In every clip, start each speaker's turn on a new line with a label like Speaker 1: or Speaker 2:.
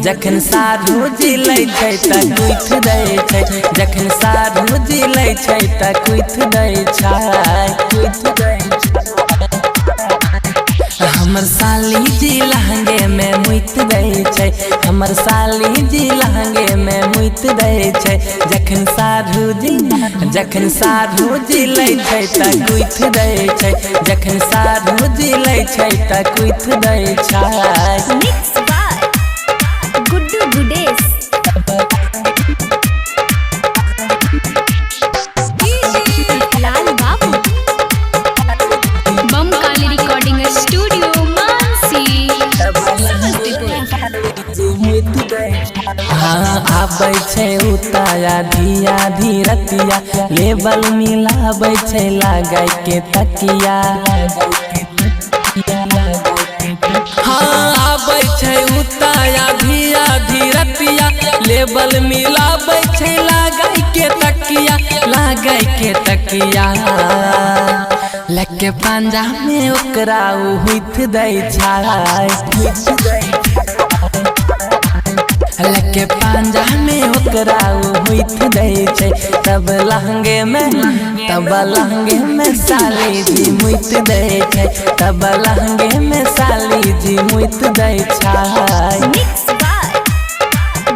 Speaker 1: जखन साधु जी लै छै त कुछ दै छै, जखन साधु जी लै छै त कुछ दै छै। हमर साली जी लहंगे में मुइत दै छै, हमर साली जी लहंगे में मुइत दै छै। जखन साधु जी लै छै त कुछ दै छै, जखन साधु जी लै छै त कुछ दै छै।
Speaker 2: Mix by Guddu Gudesh. Lal Babu Bam Kali recording studio Mansi
Speaker 1: हाँ आबै छै उताया धिया धीरतिया, लेबल मिलाबै छै लगाय के तकिया। हाँ आबै छै उताया धिया धीरतिया, लेबल मिलाबै छै लगाय के तकिया, लगाय के तकिया। लके पंजा में ओकरा हुइत दै छै, लके पंजा में ओकरा हुइत दै छै। तब लहंगे में साली जी मुइत दै छै, तब लहंगे में साली जी मुइत दै छै।
Speaker 2: Mix by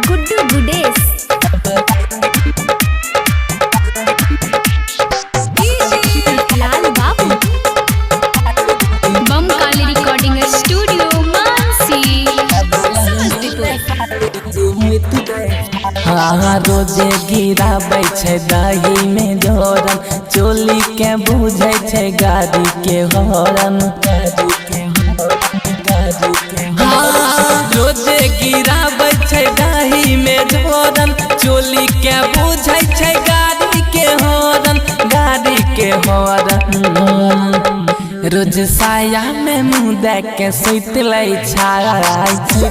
Speaker 2: Guddu Gudesh. Lal Babu Bam Kali recording studio Mansi
Speaker 1: हाँ रोजे गिराबै छै दही में जोरन, चोली के बुझै छै गाड़ी के हॉर्न। हाँ रोजे गिराबै छै दही में जोरन, चोली के बुझै छै गाड़ी के हॉर्न, गाड़ी के हॉर्न। रोज साया में मुँह दे के सुत लै छै,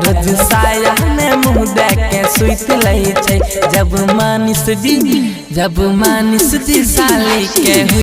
Speaker 1: रोज साया में मुँह दे के सुत लै छै। जब मानिस जी साली के